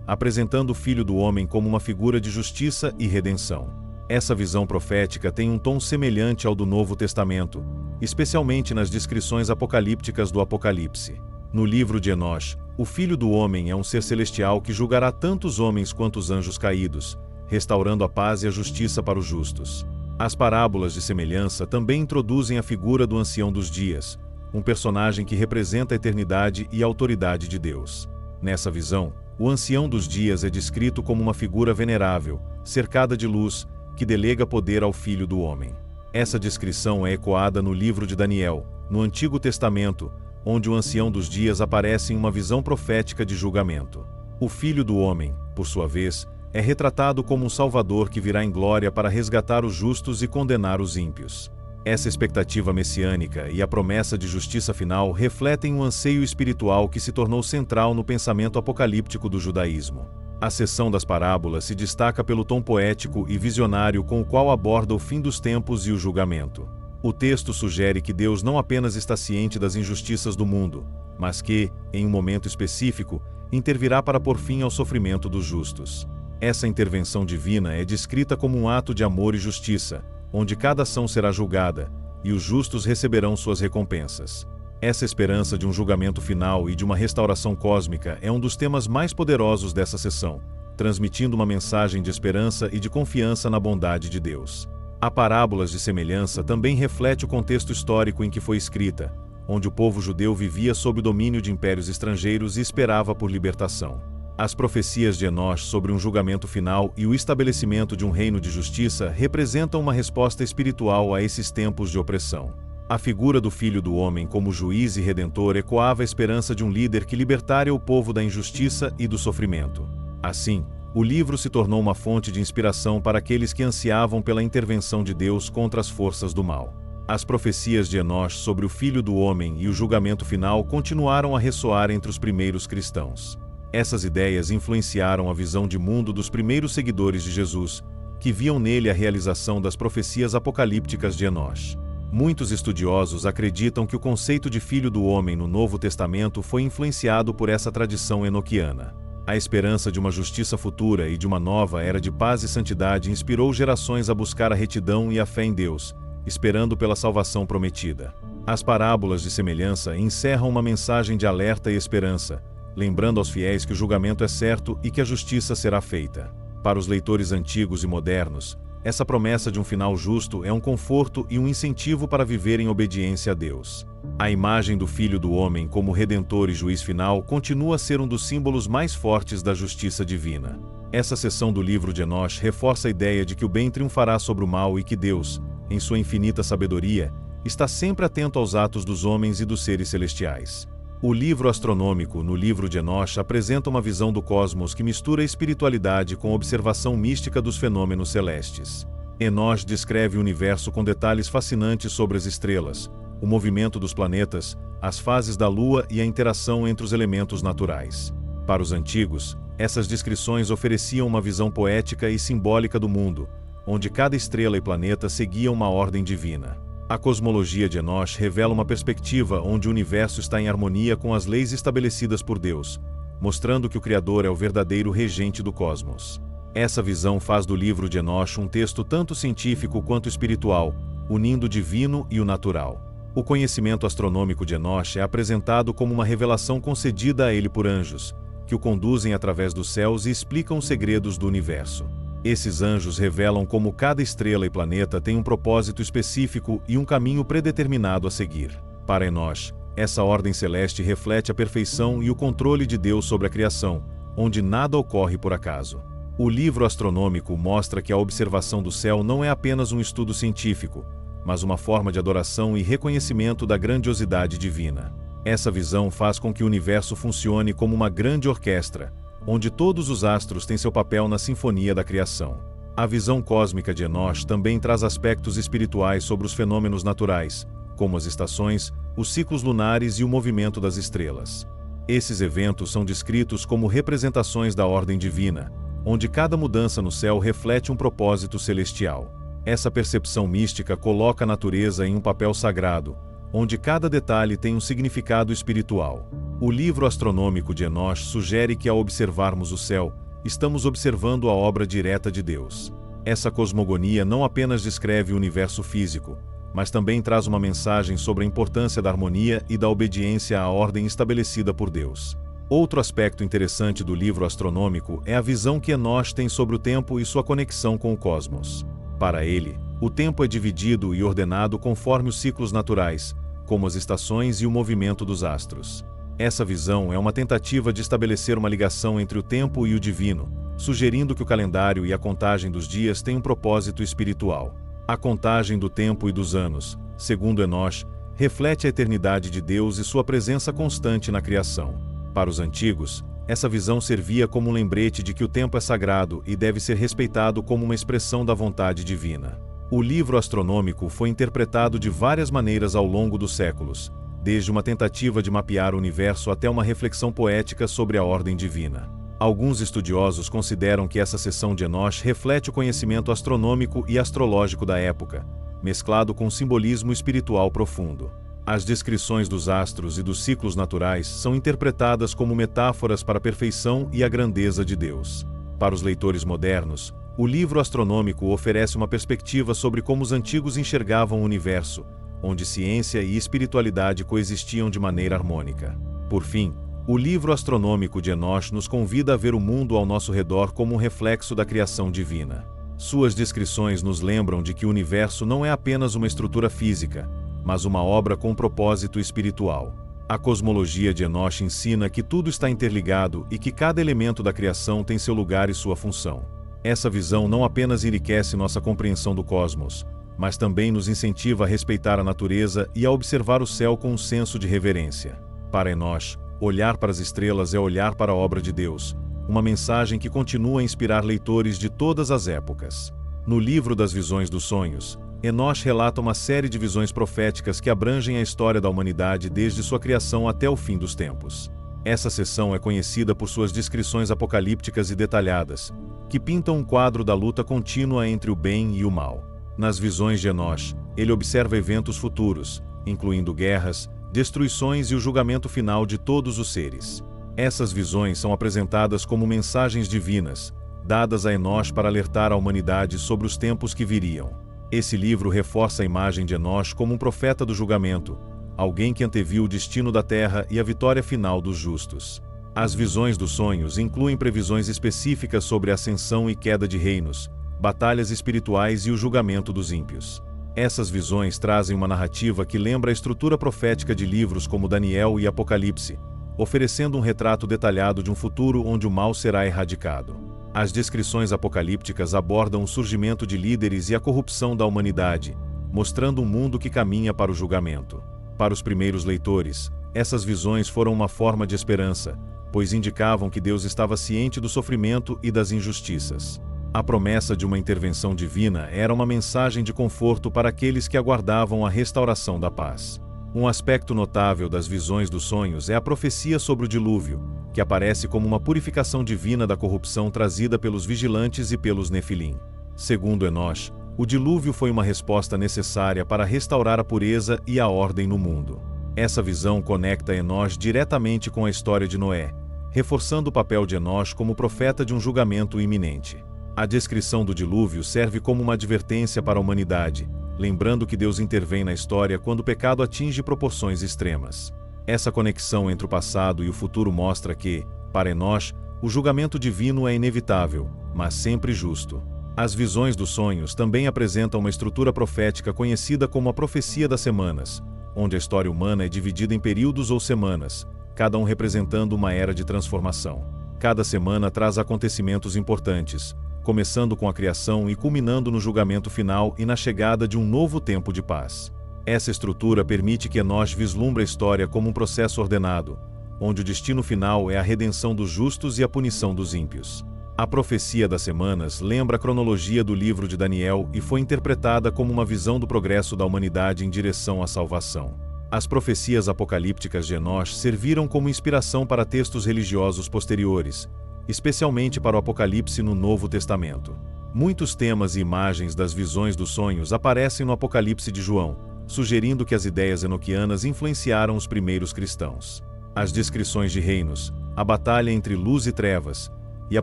apresentando o Filho do Homem como uma figura de justiça e redenção. Essa visão profética tem um tom semelhante ao do Novo Testamento, especialmente nas descrições apocalípticas do Apocalipse. No livro de Enosh, o Filho do Homem é um ser celestial que julgará tanto os homens quanto os anjos caídos, restaurando a paz e a justiça para os justos. As parábolas de semelhança também introduzem a figura do Ancião dos Dias, um personagem que representa a eternidade e a autoridade de Deus. Nessa visão, o Ancião dos Dias é descrito como uma figura venerável, cercada de luz, que delega poder ao Filho do Homem. Essa descrição é ecoada no livro de Daniel, no Antigo Testamento, onde o Ancião dos Dias aparece em uma visão profética de julgamento. O Filho do Homem, por sua vez, é retratado como um Salvador que virá em glória para resgatar os justos e condenar os ímpios. Essa expectativa messiânica e a promessa de justiça final refletem um anseio espiritual que se tornou central no pensamento apocalíptico do judaísmo. A seção das parábolas se destaca pelo tom poético e visionário com o qual aborda o fim dos tempos e o julgamento. O texto sugere que Deus não apenas está ciente das injustiças do mundo, mas que, em um momento específico, intervirá para pôr fim ao sofrimento dos justos. Essa intervenção divina é descrita como um ato de amor e justiça, onde cada ação será julgada, e os justos receberão suas recompensas. Essa esperança de um julgamento final e de uma restauração cósmica é um dos temas mais poderosos dessa sessão, transmitindo uma mensagem de esperança e de confiança na bondade de Deus. A Parábolas de Semelhança também reflete o contexto histórico em que foi escrita, onde o povo judeu vivia sob o domínio de impérios estrangeiros e esperava por libertação. As profecias de Enosh sobre um julgamento final e o estabelecimento de um reino de justiça representam uma resposta espiritual a esses tempos de opressão. A figura do Filho do Homem como juiz e redentor ecoava a esperança de um líder que libertaria o povo da injustiça e do sofrimento. Assim, o livro se tornou uma fonte de inspiração para aqueles que ansiavam pela intervenção de Deus contra as forças do mal. As profecias de Enosh sobre o Filho do Homem e o julgamento final continuaram a ressoar entre os primeiros cristãos. Essas ideias influenciaram a visão de mundo dos primeiros seguidores de Jesus, que viam nele a realização das profecias apocalípticas de Enosh. Muitos estudiosos acreditam que o conceito de Filho do Homem no Novo Testamento foi influenciado por essa tradição enoquiana. A esperança de uma justiça futura e de uma nova era de paz e santidade inspirou gerações a buscar a retidão e a fé em Deus, esperando pela salvação prometida. As parábolas de semelhança encerram uma mensagem de alerta e esperança, lembrando aos fiéis que o julgamento é certo e que a justiça será feita. Para os leitores antigos e modernos, essa promessa de um final justo é um conforto e um incentivo para viver em obediência a Deus. A imagem do Filho do Homem como Redentor e Juiz final continua a ser um dos símbolos mais fortes da justiça divina. Essa seção do livro de Enosh reforça a ideia de que o bem triunfará sobre o mal e que Deus, em sua infinita sabedoria, está sempre atento aos atos dos homens e dos seres celestiais. O livro astronômico, no livro de Enosh, apresenta uma visão do cosmos que mistura a espiritualidade com a observação mística dos fenômenos celestes. Enosh descreve o universo com detalhes fascinantes sobre as estrelas, o movimento dos planetas, as fases da Lua e a interação entre os elementos naturais. Para os antigos, essas descrições ofereciam uma visão poética e simbólica do mundo, onde cada estrela e planeta seguiam uma ordem divina. A cosmologia de Enosh revela uma perspectiva onde o universo está em harmonia com as leis estabelecidas por Deus, mostrando que o Criador é o verdadeiro regente do cosmos. Essa visão faz do livro de Enosh um texto tanto científico quanto espiritual, unindo o divino e o natural. O conhecimento astronômico de Enosh é apresentado como uma revelação concedida a ele por anjos, que o conduzem através dos céus e explicam os segredos do universo. Esses anjos revelam como cada estrela e planeta tem um propósito específico e um caminho predeterminado a seguir. Para Enosh, essa ordem celeste reflete a perfeição e o controle de Deus sobre a criação, onde nada ocorre por acaso. O livro astronômico mostra que a observação do céu não é apenas um estudo científico, mas uma forma de adoração e reconhecimento da grandiosidade divina. Essa visão faz com que o universo funcione como uma grande orquestra, onde todos os astros têm seu papel na sinfonia da criação. A visão cósmica de Enosh também traz aspectos espirituais sobre os fenômenos naturais, como as estações, os ciclos lunares e o movimento das estrelas. Esses eventos são descritos como representações da ordem divina, onde cada mudança no céu reflete um propósito celestial. Essa percepção mística coloca a natureza em um papel sagrado, onde cada detalhe tem um significado espiritual. O livro astronômico de Enosh sugere que, ao observarmos o céu, estamos observando a obra direta de Deus. Essa cosmogonia não apenas descreve o universo físico, mas também traz uma mensagem sobre a importância da harmonia e da obediência à ordem estabelecida por Deus. Outro aspecto interessante do livro astronômico é a visão que Enosh tem sobre o tempo e sua conexão com o cosmos. Para ele, o tempo é dividido e ordenado conforme os ciclos naturais, como as estações e o movimento dos astros. Essa visão é uma tentativa de estabelecer uma ligação entre o tempo e o divino, sugerindo que o calendário e a contagem dos dias têm um propósito espiritual. A contagem do tempo e dos anos, segundo Enosh, reflete a eternidade de Deus e sua presença constante na criação. Para os antigos, essa visão servia como um lembrete de que o tempo é sagrado e deve ser respeitado como uma expressão da vontade divina. O livro astronômico foi interpretado de várias maneiras ao longo dos séculos, desde uma tentativa de mapear o universo até uma reflexão poética sobre a ordem divina. Alguns estudiosos consideram que essa seção de Enosh reflete o conhecimento astronômico e astrológico da época, mesclado com um simbolismo espiritual profundo. As descrições dos astros e dos ciclos naturais são interpretadas como metáforas para a perfeição e a grandeza de Deus. Para os leitores modernos, o livro astronômico oferece uma perspectiva sobre como os antigos enxergavam o universo, onde ciência e espiritualidade coexistiam de maneira harmônica. Por fim, o livro astronômico de Enosh nos convida a ver o mundo ao nosso redor como um reflexo da criação divina. Suas descrições nos lembram de que o universo não é apenas uma estrutura física, mas uma obra com um propósito espiritual. A cosmologia de Enosh ensina que tudo está interligado e que cada elemento da criação tem seu lugar e sua função. Essa visão não apenas enriquece nossa compreensão do cosmos, mas também nos incentiva a respeitar a natureza e a observar o céu com um senso de reverência. Para Enosh, olhar para as estrelas é olhar para a obra de Deus, uma mensagem que continua a inspirar leitores de todas as épocas. No livro das Visões dos Sonhos, Enosh relata uma série de visões proféticas que abrangem a história da humanidade desde sua criação até o fim dos tempos. Essa seção é conhecida por suas descrições apocalípticas e detalhadas, que pintam um quadro da luta contínua entre o bem e o mal. Nas visões de Enosh, ele observa eventos futuros, incluindo guerras, destruições e o julgamento final de todos os seres. Essas visões são apresentadas como mensagens divinas, dadas a Enosh para alertar a humanidade sobre os tempos que viriam. Esse livro reforça a imagem de Enosh como um profeta do julgamento, alguém que anteviu o destino da Terra e a vitória final dos justos. As visões dos sonhos incluem previsões específicas sobre a ascensão e queda de reinos, batalhas espirituais e o julgamento dos ímpios. Essas visões trazem uma narrativa que lembra a estrutura profética de livros como Daniel e Apocalipse, oferecendo um retrato detalhado de um futuro onde o mal será erradicado. As descrições apocalípticas abordam o surgimento de líderes e a corrupção da humanidade, mostrando um mundo que caminha para o julgamento. Para os primeiros leitores, essas visões foram uma forma de esperança, pois indicavam que Deus estava ciente do sofrimento e das injustiças. A promessa de uma intervenção divina era uma mensagem de conforto para aqueles que aguardavam a restauração da paz. Um aspecto notável das visões dos sonhos é a profecia sobre o dilúvio, que aparece como uma purificação divina da corrupção trazida pelos vigilantes e pelos Nefilim. Segundo Enosh, o dilúvio foi uma resposta necessária para restaurar a pureza e a ordem no mundo. Essa visão conecta Enosh diretamente com a história de Noé, reforçando o papel de Enosh como profeta de um julgamento iminente. A descrição do dilúvio serve como uma advertência para a humanidade, lembrando que Deus intervém na história quando o pecado atinge proporções extremas. Essa conexão entre o passado e o futuro mostra que, para Enosh, o julgamento divino é inevitável, mas sempre justo. As visões dos sonhos também apresentam uma estrutura profética conhecida como a profecia das semanas, onde a história humana é dividida em períodos ou semanas, cada um representando uma era de transformação. Cada semana traz acontecimentos importantes, começando com a criação e culminando no julgamento final e na chegada de um novo tempo de paz. Essa estrutura permite que Enosh vislumbre a história como um processo ordenado, onde o destino final é a redenção dos justos e a punição dos ímpios. A profecia das semanas lembra a cronologia do livro de Daniel e foi interpretada como uma visão do progresso da humanidade em direção à salvação. As profecias apocalípticas de Enosh serviram como inspiração para textos religiosos posteriores, especialmente para o Apocalipse no Novo Testamento. Muitos temas e imagens das visões dos sonhos aparecem no Apocalipse de João, sugerindo que as ideias enoquianas influenciaram os primeiros cristãos. As descrições de reinos, a batalha entre luz e trevas, e a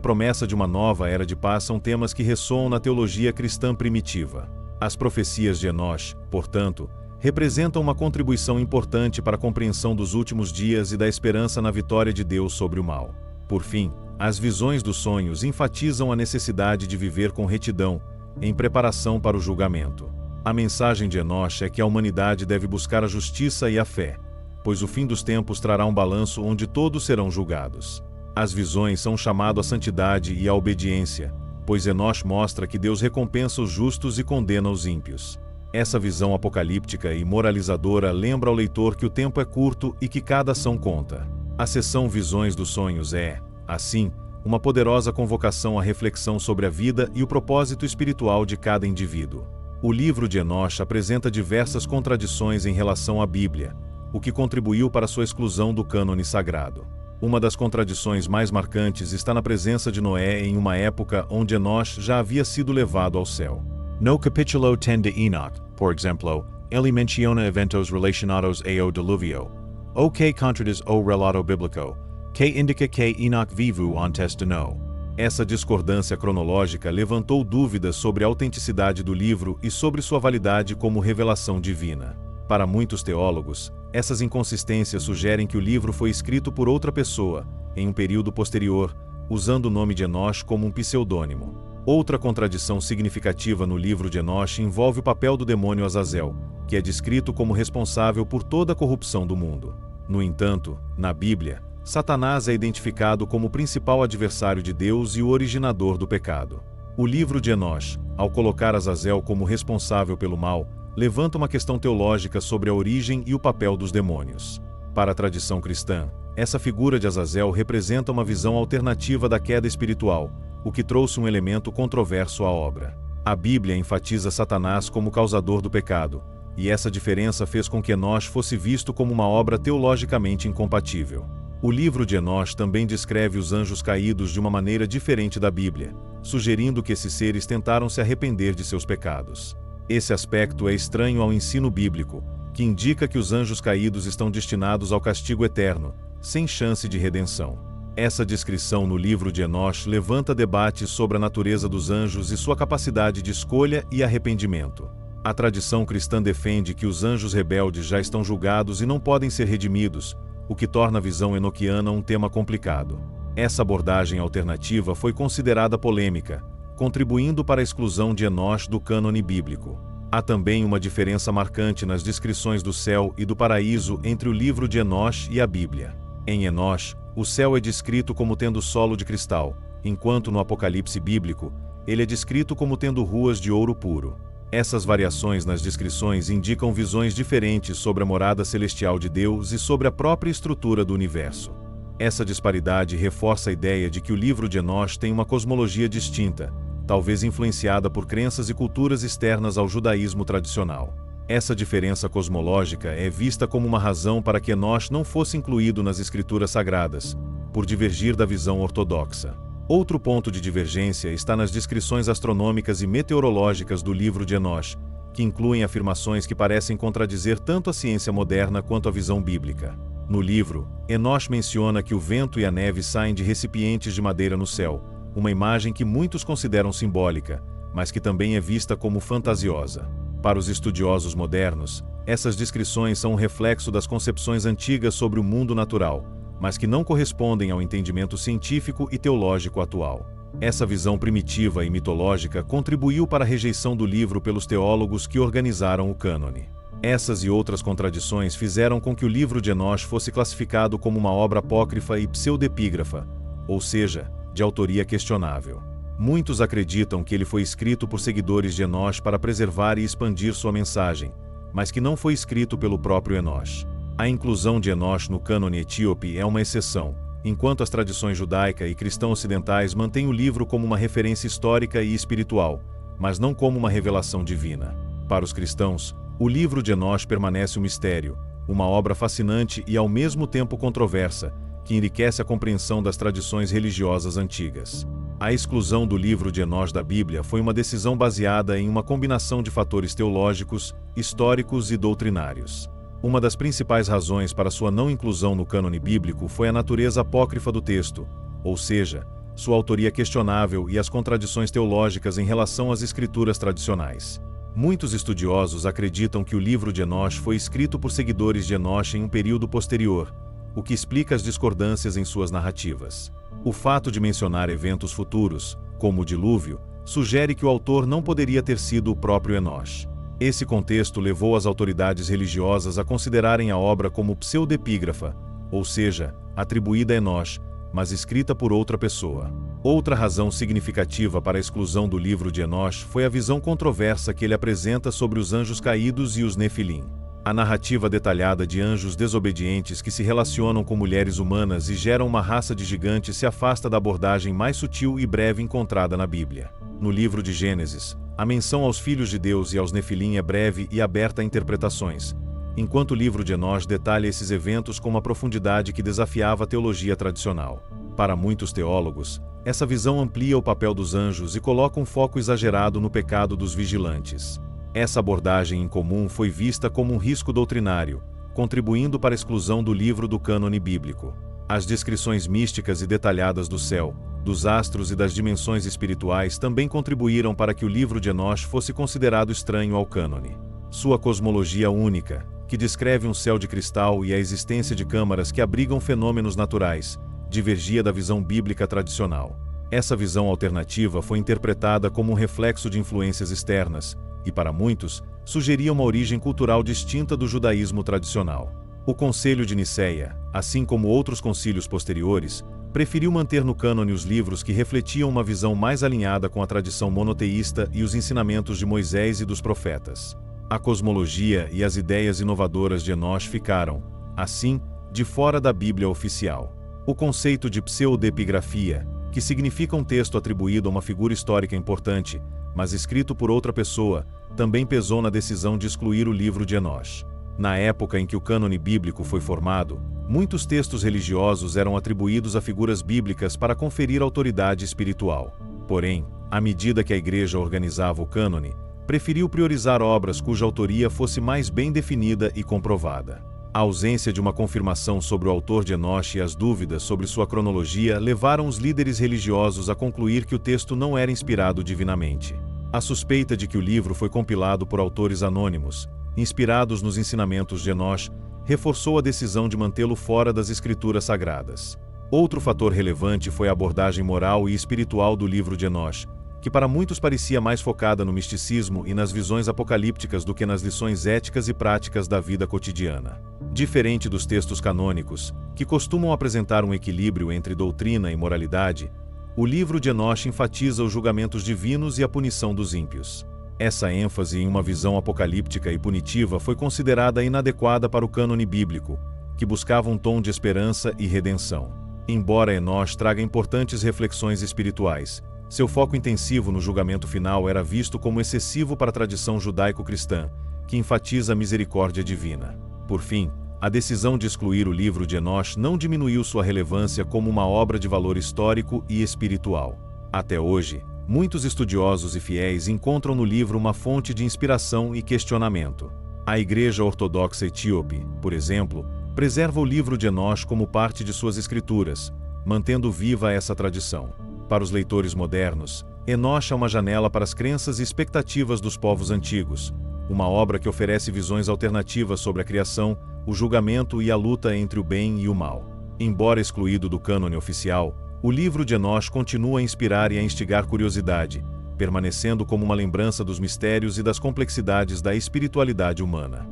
promessa de uma nova era de paz são temas que ressoam na teologia cristã primitiva. As profecias de Enosh, portanto, representam uma contribuição importante para a compreensão dos últimos dias e da esperança na vitória de Deus sobre o mal. Por fim, as visões dos sonhos enfatizam a necessidade de viver com retidão, em preparação para o julgamento. A mensagem de Enosh é que a humanidade deve buscar a justiça e a fé, pois o fim dos tempos trará um balanço onde todos serão julgados. As visões são um chamado à santidade e à obediência, pois Enosh mostra que Deus recompensa os justos e condena os ímpios. Essa visão apocalíptica e moralizadora lembra ao leitor que o tempo é curto e que cada ação conta. A seção Visões dos Sonhos é, assim, uma poderosa convocação à reflexão sobre a vida e o propósito espiritual de cada indivíduo. O livro de Enosh apresenta diversas contradições em relação à Bíblia, o que contribuiu para sua exclusão do cânone sagrado. Uma das contradições mais marcantes está na presença de Noé em uma época onde Enosh já havia sido levado ao céu. No capítulo 10 de Enoch, por exemplo, ele menciona eventos relacionados ao diluvio, o que contradiz o relato bíblico, que indica que Enoch viveu antes de Noé. Essa discordância cronológica levantou dúvidas sobre a autenticidade do livro e sobre sua validade como revelação divina. Para muitos teólogos, essas inconsistências sugerem que o livro foi escrito por outra pessoa, em um período posterior, usando o nome de Enosh como um pseudônimo. Outra contradição significativa no livro de Enosh envolve o papel do demônio Azazel, que é descrito como responsável por toda a corrupção do mundo. No entanto, na Bíblia, Satanás é identificado como o principal adversário de Deus e o originador do pecado. O livro de Enosh, ao colocar Azazel como responsável pelo mal, levanta uma questão teológica sobre a origem e o papel dos demônios. Para a tradição cristã, essa figura de Azazel representa uma visão alternativa da queda espiritual, o que trouxe um elemento controverso à obra. A Bíblia enfatiza Satanás como causador do pecado, e essa diferença fez com que Enosh fosse visto como uma obra teologicamente incompatível. O livro de Enosh também descreve os anjos caídos de uma maneira diferente da Bíblia, sugerindo que esses seres tentaram se arrepender de seus pecados. Esse aspecto é estranho ao ensino bíblico, que indica que os anjos caídos estão destinados ao castigo eterno, sem chance de redenção. Essa descrição no livro de Enosh levanta debates sobre a natureza dos anjos e sua capacidade de escolha e arrependimento. A tradição cristã defende que os anjos rebeldes já estão julgados e não podem ser redimidos, o que torna a visão enoquiana um tema complicado. Essa abordagem alternativa foi considerada polêmica, contribuindo para a exclusão de Enosh do cânone bíblico. Há também uma diferença marcante nas descrições do céu e do paraíso entre o livro de Enosh e a Bíblia. Em Enosh, o céu é descrito como tendo solo de cristal, enquanto no Apocalipse bíblico, ele é descrito como tendo ruas de ouro puro. Essas variações nas descrições indicam visões diferentes sobre a morada celestial de Deus e sobre a própria estrutura do universo. Essa disparidade reforça a ideia de que o livro de Enosh tem uma cosmologia distinta, talvez influenciada por crenças e culturas externas ao judaísmo tradicional. Essa diferença cosmológica é vista como uma razão para que Enosh não fosse incluído nas escrituras sagradas, por divergir da visão ortodoxa. Outro ponto de divergência está nas descrições astronômicas e meteorológicas do livro de Enosh, que incluem afirmações que parecem contradizer tanto a ciência moderna quanto a visão bíblica. No livro, Enosh menciona que o vento e a neve saem de recipientes de madeira no céu, uma imagem que muitos consideram simbólica, mas que também é vista como fantasiosa. Para os estudiosos modernos, essas descrições são um reflexo das concepções antigas sobre o mundo natural, mas que não correspondem ao entendimento científico e teológico atual. Essa visão primitiva e mitológica contribuiu para a rejeição do livro pelos teólogos que organizaram o cânone. Essas e outras contradições fizeram com que o livro de Enosh fosse classificado como uma obra apócrifa e pseudepígrafa, ou seja, de autoria questionável. Muitos acreditam que ele foi escrito por seguidores de Enosh para preservar e expandir sua mensagem, mas que não foi escrito pelo próprio Enosh. A inclusão de Enosh no cânone etíope é uma exceção, enquanto as tradições judaica e cristã ocidentais mantêm o livro como uma referência histórica e espiritual, mas não como uma revelação divina. Para os cristãos, o livro de Enosh permanece um mistério, uma obra fascinante e ao mesmo tempo controversa, que enriquece a compreensão das tradições religiosas antigas. A exclusão do livro de Enosh da Bíblia foi uma decisão baseada em uma combinação de fatores teológicos, históricos e doutrinários. Uma das principais razões para sua não inclusão no cânone bíblico foi a natureza apócrifa do texto, ou seja, sua autoria questionável e as contradições teológicas em relação às escrituras tradicionais. Muitos estudiosos acreditam que o livro de Enosh foi escrito por seguidores de Enosh em um período posterior, o que explica as discordâncias em suas narrativas. O fato de mencionar eventos futuros, como o dilúvio, sugere que o autor não poderia ter sido o próprio Enosh. Esse contexto levou as autoridades religiosas a considerarem a obra como pseudepígrafa, ou seja, atribuída a Enosh, mas escrita por outra pessoa. Outra razão significativa para a exclusão do livro de Enosh foi a visão controversa que ele apresenta sobre os anjos caídos e os Nefilim. A narrativa detalhada de anjos desobedientes que se relacionam com mulheres humanas e geram uma raça de gigantes se afasta da abordagem mais sutil e breve encontrada na Bíblia. No livro de Gênesis, a menção aos filhos de Deus e aos Nefilim é breve e aberta a interpretações, enquanto o livro de Enosh detalha esses eventos com uma profundidade que desafiava a teologia tradicional. Para muitos teólogos, essa visão amplia o papel dos anjos e coloca um foco exagerado no pecado dos vigilantes. Essa abordagem incomum foi vista como um risco doutrinário, contribuindo para a exclusão do livro do cânone bíblico. As descrições místicas e detalhadas do céu, dos astros e das dimensões espirituais também contribuíram para que o livro de Enosh fosse considerado estranho ao cânone. Sua cosmologia única, que descreve um céu de cristal e a existência de câmaras que abrigam fenômenos naturais, divergia da visão bíblica tradicional. Essa visão alternativa foi interpretada como um reflexo de influências externas, e para muitos, sugeria uma origem cultural distinta do judaísmo tradicional. O Concílio de Nicéia, assim como outros concílios posteriores, preferiu manter no cânone os livros que refletiam uma visão mais alinhada com a tradição monoteísta e os ensinamentos de Moisés e dos profetas. A cosmologia e as ideias inovadoras de Enosh ficaram, assim, de fora da Bíblia oficial. O conceito de pseudepigrafia, que significa um texto atribuído a uma figura histórica importante, mas escrito por outra pessoa, também pesou na decisão de excluir o livro de Enosh. Na época em que o cânone bíblico foi formado, muitos textos religiosos eram atribuídos a figuras bíblicas para conferir autoridade espiritual. Porém, à medida que a Igreja organizava o cânone, preferiu priorizar obras cuja autoria fosse mais bem definida e comprovada. A ausência de uma confirmação sobre o autor de Enosh e as dúvidas sobre sua cronologia levaram os líderes religiosos a concluir que o texto não era inspirado divinamente. A suspeita de que o livro foi compilado por autores anônimos, inspirados nos ensinamentos de Enosh, reforçou a decisão de mantê-lo fora das escrituras sagradas. Outro fator relevante foi a abordagem moral e espiritual do livro de Enosh, que para muitos parecia mais focada no misticismo e nas visões apocalípticas do que nas lições éticas e práticas da vida cotidiana. Diferente dos textos canônicos, que costumam apresentar um equilíbrio entre doutrina e moralidade, o livro de Enosh enfatiza os julgamentos divinos e a punição dos ímpios. Essa ênfase em uma visão apocalíptica e punitiva foi considerada inadequada para o cânone bíblico, que buscava um tom de esperança e redenção. Embora Enosh traga importantes reflexões espirituais, seu foco intensivo no julgamento final era visto como excessivo para a tradição judaico-cristã, que enfatiza a misericórdia divina. Por fim, a decisão de excluir o livro de Enosh não diminuiu sua relevância como uma obra de valor histórico e espiritual. Até hoje, muitos estudiosos e fiéis encontram no livro uma fonte de inspiração e questionamento. A Igreja Ortodoxa Etíope, por exemplo, preserva o livro de Enosh como parte de suas escrituras, mantendo viva essa tradição. Para os leitores modernos, Enosh é uma janela para as crenças e expectativas dos povos antigos, uma obra que oferece visões alternativas sobre a criação, o julgamento e a luta entre o bem e o mal. Embora excluído do cânone oficial, o livro de Enosh continua a inspirar e a instigar curiosidade, permanecendo como uma lembrança dos mistérios e das complexidades da espiritualidade humana.